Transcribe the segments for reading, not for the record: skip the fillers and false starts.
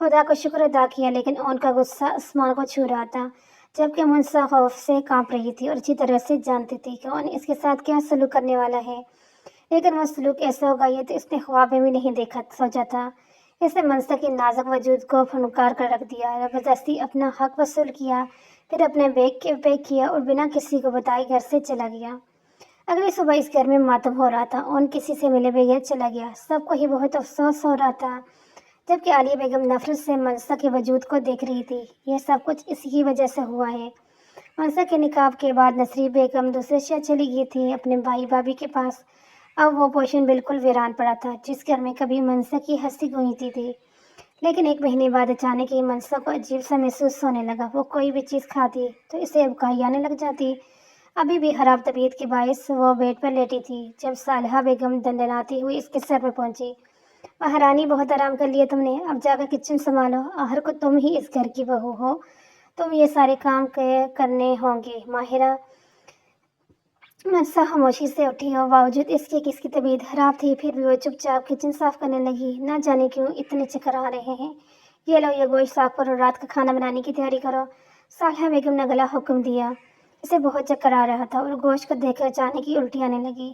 خدا کا شکر ادا کیا، لیکن ان کا غصہ آسمان کو چھو رہا تھا، جبکہ منسا خوف سے کانپ رہی تھی اور اچھی طرح سے جانتی تھی کہ ان اس کے ساتھ کیا سلوک کرنے والا ہے، لیکن وہ سلوک ایسا ہوگا یہ تو اس نے خواب میں بھی نہیں دیکھا سوچا تھا۔ اس نے منسا کے نازک وجود کو پھنکار کر رکھ دیا، زبردستی اپنا حق وصول کیا، پھر اپنے بیگ کے پیک کیا اور بنا کسی کو بتائے گھر سے چلا گیا۔ اگلی صبح اس گھر میں ماتم ہو رہا تھا، ان کسی سے ملے بغیر چلا گیا، سب کو ہی بہت افسوس ہو رہا تھا، جبکہ عالیہ بیگم نفرت سے منسا کے وجود کو دیکھ رہی تھی۔ یہ سب کچھ اسی کی وجہ سے ہوا ہے۔ منسا کے نکاح کے بعد نسری بیگم دوسرے شہر چلی گئی تھی اپنے بھائی بھابھی کے پاس۔ اب وہ پوشن بالکل ویران پڑا تھا، جس گھر میں کبھی منسا کی ہنسی گونجتی تھی، لیکن ایک مہینے بعد اچانک ہی منسا کو عجیب سا محسوس ہونے لگا۔ وہ کوئی بھی چیز کھاتی تو اسے ابکائی آنے لگ جاتی۔ ابھی بھی خراب طبیعت کے باعث وہ بیڈ پر لیٹی تھی جب صالحہ بیگم دندناتی ہوئی اس کے سر پہ پہنچی۔ مہارانی، بہت آرام کر لیا تم نے، اب جا کر کچن سنبھالو، آخر کو تم ہی اس گھر کی بہو ہو، تم یہ سارے کام کرنے ہوں گے۔ ماہرہ منسا خاموشی سے اٹھی اور باوجود اس کے کہ اس کی طبیعت خراب تھی پھر بھی وہ چپ چاپ کچن صاف کرنے لگی۔ نہ جانے کیوں اتنے چکر آ رہے ہیں۔ یہ لو، یہ گوشت صاف کرو، رات کا کھانا بنانے کی تیاری کرو، صالحہ بیگم نے گلا حکم دیا۔ اسے بہت چکر آ رہا تھا اور گوشت کو دیکھ کر اچانک ہی الٹی آنے لگی،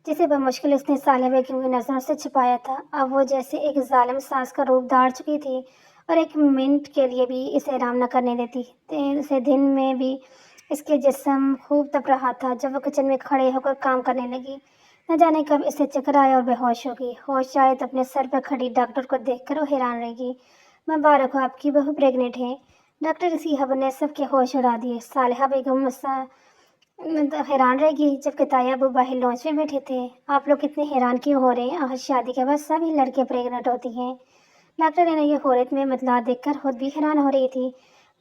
جسے بمشکل اس نے صالحہ بیگم کی نظروں سے چھپایا تھا۔ اب وہ جیسے ایک ظالم ساس کا روپ دھار چکی تھی اور ایک منٹ کے لیے بھی اسے آرام نہ کرنے دیتی۔ اسے دن میں بھی اس کے جسم خوب تپ رہا تھا جب وہ کچن میں کھڑے ہو کر کام کرنے لگی۔ نہ جانے کب اسے چکر آیا اور بے ہوش ہو گئی۔ ہوش آئے تو اپنے سر پر کھڑی ڈاکٹر کو دیکھ کر وہ حیران رہ گئی۔ مبارک ہو، آپ کی بہو پریگننٹ ہے۔ ڈاکٹر کی خبر نے سب کے ہوش اڑا دیے۔ صالحہ بیگم حیران رہ گئی، جبکہ تایا ابو باہر لانچ میں بیٹھے تھے۔ آپ لوگ اتنے حیران کیوں ہو رہے ہیں؟ آج شادی کے بعد سبھی لڑکیاں پریگننٹ ہوتی ہیں۔ ڈاکٹر نے یہ حیرت میں اطلاع دیکھ کر خود بھی حیران ہو رہی تھی،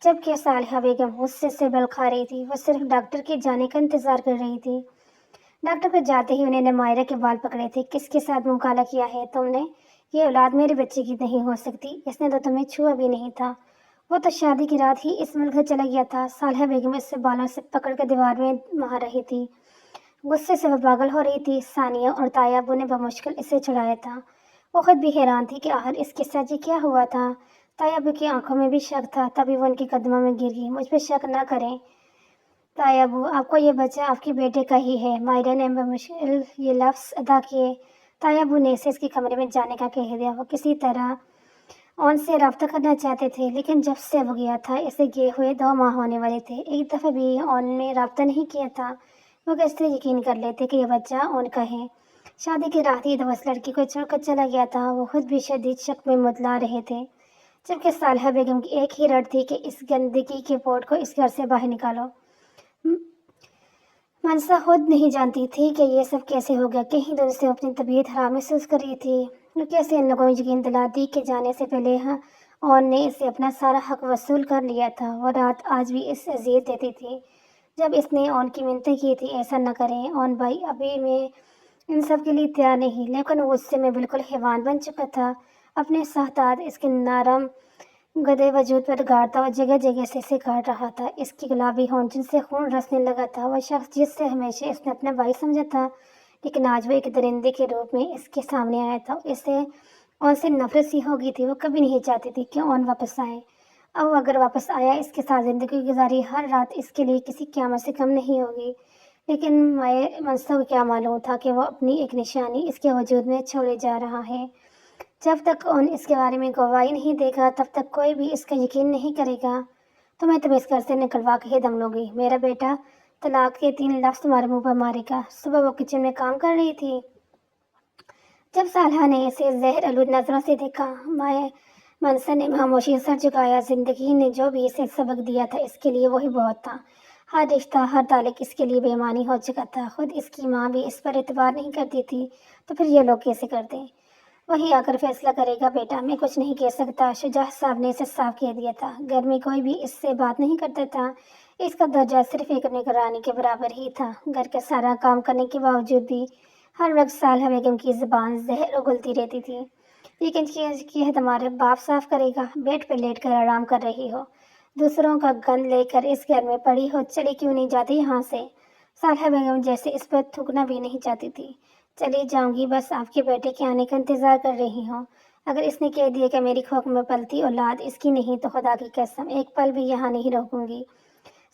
جبکہ صالحہ بیگم غصے سے بل کھا رہی تھی۔ وہ صرف ڈاکٹر کے جانے کا انتظار کر رہی تھی۔ ڈاکٹر کو جاتے ہی انہوں نے ماہرہ کے بال پکڑے تھے۔ کس کے ساتھ منہ کالا کیا ہے تم نے؟ یہ اولاد میرے بچے کی نہیں ہو سکتی، اس نے تو تمہیں چھوا بھی نہیں تھا، وہ تو شادی کی رات ہی اس ملک سے چلا گیا تھا۔ صالحہ بیگم اس سے بالوں سے پکڑ کر دیوار میں مار رہی تھی، غصے سے وہ پاگل ہو رہی تھی۔ ثانیہ اور تایا ابو نے بمشکل اسے چھڑایا تھا۔ وہ خود بھی حیران تھی کہ آخر اس کے ساتھ یہ کیا ہوا تھا۔ تایا ابو کی آنکھوں میں بھی شک تھا، تبھی وہ ان کے قدموں میں گر گئی۔ مجھ پہ شک نہ کریں تایا ابو، آپ کو یہ بچہ آپ کے بیٹے کا ہی ہے۔ ماہرہ نے بمشکل یہ لفظ ادا کیے۔ تایا ابو نے اسے اس کے کمرے میں جانے کا کہہ دیا۔ وہ کسی طرح ان سے رابطہ کرنا چاہتے تھے، لیکن جب سے وہ گیا تھا اسے گئے ہوئے 2 ماہ ہونے والے تھے، ایک دفعہ بھی ان نے رابطہ نہیں کیا تھا۔ وہ کیسے یقین کر لیتے کہ یہ بچہ ان کا ہے؟ شادی کی رات ہی تو اس لڑکی کو چھوڑ کر چلا گیا تھا۔ وہ خود بھی شدید شک میں مبتلا رہے تھے، جبکہ صالحہ بیگم کی ایک ہی رٹ تھی کہ اس گندگی کے پوٹ کو اس گھر سے باہر نکالو۔ منسا خود نہیں جانتی تھی کہ یہ سب کیسے ہو گیا۔ کہیں دن سے اپنی طبیعت خراب محسوس کر رہی تھی اور کیسے ان لوگوں نے یقین دلا دی کہ جانے سے پہلے ان نے اسے اپنا سارا حق وصول کر لیا تھا۔ وہ رات آج بھی اسے اذیت دیتی تھی جب اس نے ان کی منتیں کی تھی ایسا نہ کریں ان بھائی، ابھی میں ان سب کے لیے تیار نہیں، لیکن غصے میں بالکل حیوان بن چکا تھا۔ اپنے ساتھ اس کے نرم گدے وجود پر گاڑتا اور جگہ جگہ سے اسے کاٹ رہا تھا۔ اس کی گلابی ہونٹ جن سے خون رسنے لگا تھا۔ وہ شخص جس سے ہمیشہ اس نے اپنا بھائی سمجھا تھا، لیکن آج وہ ایک درندے کے روپ میں اس کے سامنے آیا تھا۔ اسے ان سے نفرت سی ہو گئی تھی۔ وہ کبھی نہیں چاہتی تھی کہ ان واپس آئے۔ اب اگر واپس آیا، اس کے ساتھ زندگی گزاری ہر رات اس کے لیے کسی قیامت سے کم نہیں ہوگی، لیکن منسا کو کیا معلوم تھا کہ وہ اپنی ایک نشانی اس کے وجود میں چھوڑے جا رہا ہے۔ جب تک ان اس کے بارے میں گواہی نہیں دے گا تب تک کوئی بھی اس کا یقین نہیں کرے گا۔ تم اس گھر سے نکلوا کے ہی دم لوگی۔ میرا بیٹا طلاق کے 3 لفظ تمہارے منہ پر مارے گا۔ صبح وہ کچن میں کام کر رہی تھی جب صالحہ نے اسے زہر آلود نظروں سے دیکھا۔ منسا نے خاموشی سے سر جھکایا۔ زندگی نے جو بھی اسے سبق دیا تھا اس کے لیے وہی بہت تھا۔ ہر رشتہ، ہر تعلق اس کے لیے بے ایمانی ہو چکا تھا۔ خود اس کی ماں بھی اس پر اعتبار نہیں کرتی تھی، تو پھر یہ لوگ کیسے کرتے؟ وہی آ کر فیصلہ کرے گا۔ بیٹا میں کچھ نہیں کہہ سکتا، شجاع صاحب نے اسے صاف کہہ دیا تھا۔ گھر میں کوئی بھی اس سے بات نہیں کرتا تھا، اس کا درجہ صرف ایک نگرانی کے برابر ہی تھا۔ گھر کا سارا کام کرنے کے باوجود بھی ہر وقت صالحہ بیگم کی زبان زہر اگلتی رہتی تھی۔ لیکن یہ تمہارا باپ صاف کرے گا۔ بیڈ پہ لیٹ کر آرام کر رہی ہو، دوسروں کا گند لے کر اس گھر میں پڑی ہو، چلی کیوں نہیں جاتی یہاں سے؟ صالحہ بیگم جیسے اس پر تھوکنا بھی نہیں چاہتی تھی۔ چلی جاؤں گی، بس آپ کے بیٹے کے آنے کا انتظار کر رہی ہوں۔ اگر اس نے کہہ دیا کہ میری کوکھ میں پلتی اولاد اس کی نہیں تو خدا کی قسم ایک پل بھی یہاں نہیں رکوں گی۔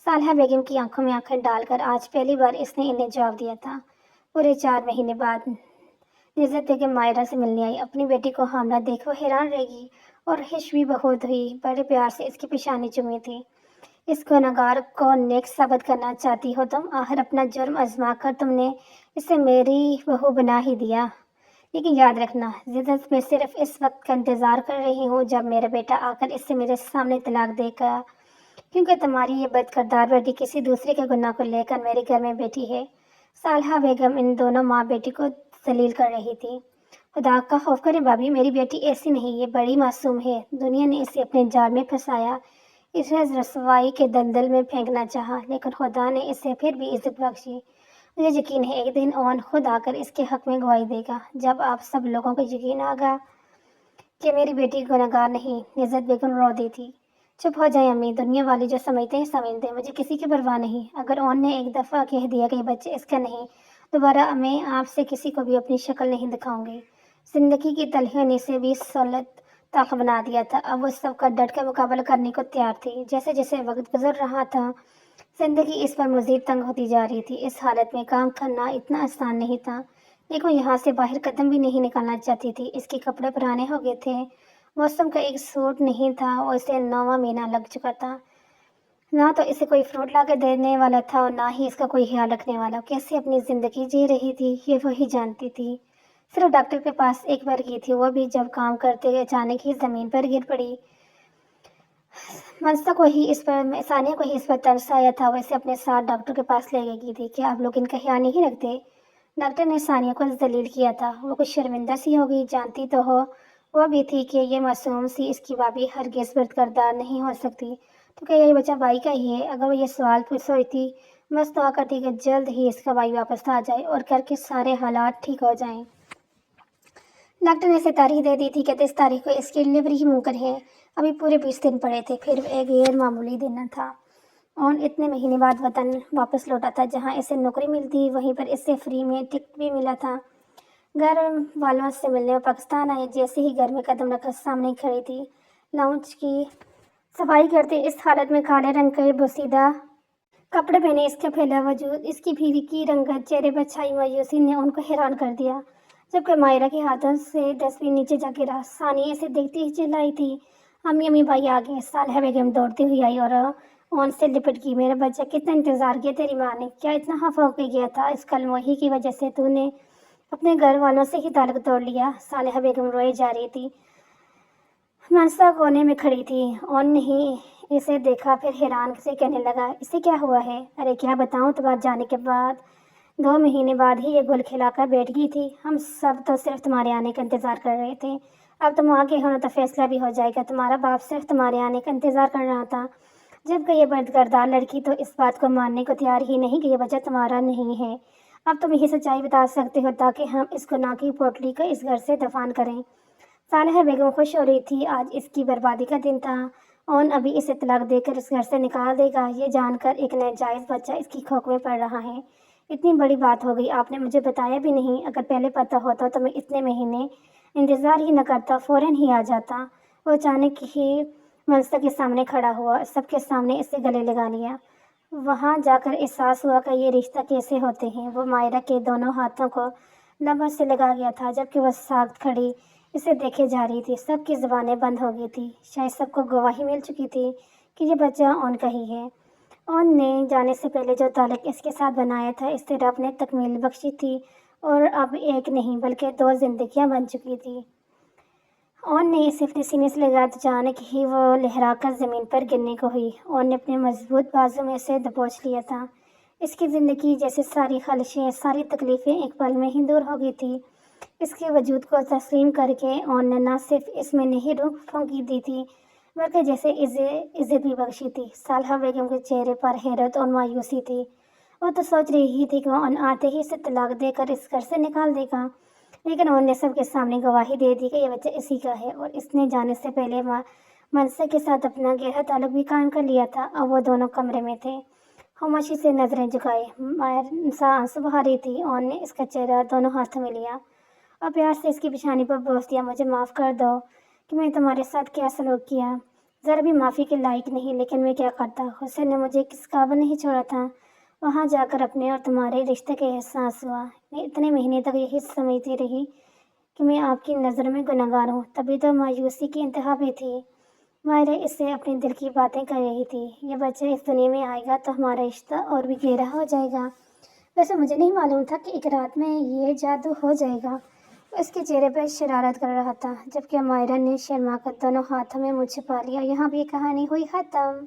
صالحہ بیگم کی آنکھوں میں آنکھیں ڈال کر آج پہلی بار اس نے انہیں جواب دیا تھا۔ پورے 4 مہینے بعد نزت بیگم مائرہ سے ملنے آئی۔ اپنی بیٹی کو حاملہ دیکھ وہ حیران رہ گئی اور خوش بھی بہت ہوئی۔ بڑے پیار سے اس کی پیشانی چومی تھی۔ اس گنہگار کو نیک ثابت کرنا چاہتی ہو تم؟ آخر اپنا جرم آزما کر تم نے اسے میری بہو بنا ہی دیا۔ لیکن یاد رکھنا زدت میں صرف اس وقت کا انتظار کر رہی ہوں جب میرا بیٹا آ کر اس سے میرے سامنے طلاق دے گا، کیونکہ تمہاری یہ بد کردار بیٹی کسی دوسرے کے گناہ کو لے کر میرے گھر میں بیٹھی ہے۔ صالحہ بیگم ان دونوں ماں بیٹی کو ذلیل کر رہی تھی۔ خدا کا خوف کریں بھابھی، میری بیٹی ایسی نہیں، یہ بڑی معصوم ہے۔ دنیا نے اسے اپنے جال میں پھنسایا، اسے رسوائی کے دلدل میں پھینکنا چاہا، لیکن خدا نے اسے پھر بھی عزت بخشی۔ مجھے یقین ہے ایک دن اون خود آ کر اس کے حق میں گواہی دے گا، جب آپ سب لوگوں کو یقین آگا کہ میری بیٹی گنہگار نہیں۔ نزت بیگم رو دی تھی۔ چپ ہو جائیں امی، دنیا والے جو سمجھتے ہیں سمجھتے ہیں، مجھے کسی کی پرواہ نہیں۔ اگر اون نے ایک دفعہ کہہ دیا کہ یہ بچہ اس کا نہیں، دوبارہ میں آپ سے کسی کو بھی اپنی شکل نہیں دکھاؤں گی۔ زندگی کی تلخیوں نے اسے بھی سولت طاق بنا دیا تھا۔ اب وہ سب کا ڈٹ کر مقابلہ کرنے کو تیار تھی۔ جیسے جیسے وقت گزر رہا تھا زندگی اس پر مزید تنگ ہوتی جا رہی تھی۔ اس حالت میں کام کرنا اتنا آسان نہیں تھا، لیکن وہ یہاں سے باہر قدم بھی نہیں نکالنا چاہتی تھی۔ اس کے کپڑے پرانے ہو گئے تھے، موسم کا ایک سوٹ نہیں تھا، اور اسے 9واں مہینہ لگ چکا تھا۔ نہ تو اسے کوئی فروٹ لا کے دینے والا تھا اور نہ ہی اس کا کوئی خیال رکھنے والا۔ کیسے اپنی زندگی جی رہی تھی یہ وہی جانتی تھی۔ صرف ڈاکٹر کے پاس ایک بار گئی تھی، وہ بھی جب کام کرتے اچانک ہی زمین پر گر پڑی۔ ثانیہ کو ہی اس پر ترس آیا تھا، وہ اسے اپنے ساتھ ڈاکٹر کے پاس لے گئی تھی۔ کیا آپ لوگ ان کا خیال نہیں رکھتے؟ ڈاکٹر نے ثانیہ کو ذلیل کیا تھا۔ وہ کچھ شرمندہ سی ہو گئی، جانتی تو ہو وہ بھی تھی کہ یہ معصوم سی اس کی بھابھی ہرگز بد کردار نہیں ہو سکتی، تو کیا یہ بچہ بھائی کا ہی ہے؟ اگر وہ یہ سوال سوچتی بس دعا کرتی کہ جلد ہی اس کا بھائی واپس آ جائے اور کر کے سارے حالات ٹھیک ہو جائیں۔ ڈاکٹر نے اسے تاریخ دے دی تھی کہ 23 تاریخ کو اس کی ڈلیوری ہی ممکن ہے۔ ابھی پورے 20 دن پڑے تھے، پھر ایک غیر معمولی دن تھا۔ اون اتنے مہینے بعد وطن واپس لوٹا تھا، جہاں اسے نوکری ملتی وہیں پر اسے فری میں ٹکٹ بھی ملا تھا۔ گھر والوں سے ملنے وہ پاکستان آئے۔ جیسے ہی گھر میں قدم رکھا سامنے کھڑی تھی لاؤنج کی صفائی کرتے اس حالت میں کالے رنگ کے بوسیدہ کپڑے پہنے اس کا پھیلا وجود، اس کی پھیکی رنگت، چہرے پر چھائی مایوسی نے ان کو حیران کر دیا۔ جبکہ مائرہ کے ہاتھوں سے ڈسٹ بن نیچے جا گرا۔ ثانیہ اسے دیکھتی ہی چلائی تھی، امی امی بھائی آ گئے۔ صالحہ بیگم دوڑتی ہوئی آئی اور اون سے لپٹ گئی۔ میرا بچہ، کتنا انتظار کیا تیری ماں نے، کیا اتنا خفا ہو کے گیا تھا؟ اس کلموہی کی وجہ سے تو نے اپنے گھر والوں سے ہی تعلق توڑ لیا۔ صالحہ بیگم روئے جا رہی تھی۔ منسا کونے میں کھڑی تھی۔ اون نے اسے دیکھا، پھر حیران سے کہنے لگا، اسے کیا ہوا ہے؟ ارے کیا بتاؤں، تمہارے جانے کے بعد 2 مہینے بعد ہی یہ گل کھلا کر بیٹھ گئی تھی۔ ہم سب تو صرف تمہارے آنے کا انتظار کر رہے تھے۔ اب تم آ گئے ہو نا تو فیصلہ بھی ہو جائے گا۔ تمہارا باپ صرف تمہارے آنے کا انتظار کر رہا تھا، جبکہ یہ بد کردار لڑکی تو اس بات کو ماننے کو تیار ہی نہیں کہ یہ بچہ تمہارا نہیں ہے۔ اب تم یہی سچائی بتا سکتے ہو تاکہ ہم اس گناہ کی پوٹلی کو اس گھر سے دفن کریں۔ صالحہ بیگم خوش ہو رہی تھی، آج اس کی بربادی کا دن تھا۔ اون ابھی اسے طلاق دے کر اس گھر سے نکال دے گا، یہ جان کر ایک ناجائز بچہ اس کی کوکھ میں پڑ رہا ہے۔ اتنی بڑی بات ہو گئی، آپ نے مجھے بتایا بھی نہیں۔ اگر پہلے پتہ ہوتا تو میں اتنے مہینے انتظار ہی نہ کرتا، فوراً ہی آ جاتا۔ وہ اچانک ہی منسا کے سامنے کھڑا ہوا، سب کے سامنے اسے گلے لگا لیا۔ وہاں جا کر احساس ہوا کہ یہ رشتہ کیسے ہوتے ہیں۔ وہ مائرہ کے دونوں ہاتھوں کو لبوں سے لگا گیا تھا، جبکہ وہ ساکت کھڑی اسے دیکھے جا رہی تھی۔ سب کی زبانیں بند ہو گئی تھی، شاید سب کو گواہی مل چکی تھی کہ یہ بچہ اون کا ہی ہے۔ اون نے جانے سے پہلے جو تعلق اس کے ساتھ بنایا تھا، اس سے رب نے تکمیل بخشی تھی، اور اب ایک نہیں بلکہ 2 زندگیاں بن چکی تھی۔ اون نے اسے اپنے سینے سے لگا تو اچانک ہی وہ لہرا کر زمین پر گرنے کو ہوئی۔ اون نے اپنے مضبوط بازو میں اسے دبوچ لیا تھا۔ اس کی زندگی جیسے ساری خواہشیں، ساری تکلیفیں ایک پل میں ہی دور ہو گئی تھی۔ اس کے وجود کو تسلیم کر کے اون نے نہ صرف اس میں نہیں روح پھونکی دی تھی، بلکہ جیسے عزت بھی بخشی تھی۔ صالحہ بیگم کے چہرے پر حیرت اور مایوسی تھی۔ وہ تو سوچ رہی تھی کہ اون آتے ہی اسے طلاق دے کر اس گھر سے نکال دے گا، لیکن اون نے سب کے سامنے گواہی دے دی کہ یہ بچہ اسی کا ہے، اور اس نے جانے سے پہلے منسا کے ساتھ اپنا گہرا تعلق بھی قائم کر لیا تھا۔ اب وہ دونوں کمرے میں تھے، خاموشی سے نظریں جھکائے۔ منسا آنسو بہا رہی تھی۔ اون نے اس کا چہرہ دونوں ہاتھوں میں لیا اور پیار سے اس کی پیشانی پر بوس دیا۔ مجھے معاف کر دو کہ میں تمہارے ساتھ کیا سلوک کیا، ذرا بھی معافی کے لائق نہیں، لیکن میں کیا کرتا، حسین نے مجھے کس قابل نہیں چھوڑا تھا۔ وہاں جا کر اپنے اور تمہارے رشتے کا احساس ہوا۔ میں اتنے مہینے تک یہی سمجھتی رہی کہ میں آپ کی نظر میں گنہگار ہوں۔ تبھی تو مایوسی کی انتہا پہ تھی۔ ماہرہ اس سے اپنے دل کی باتیں کر رہی تھی۔ یہ بچہ اس دنیا میں آئے گا تو ہمارا رشتہ اور بھی گہرا ہو جائے گا۔ ویسے مجھے نہیں معلوم تھا کہ ایک رات میں یہ جادو ہو جائے گا۔ وہ اس کے چہرے پر شرارت کر رہا تھا، جبکہ ماہرہ نے شرما کر دونوں ہاتھوں میں منہ چھپا لیا۔ یہاں بھی یہ کہانی ہوئی ختم۔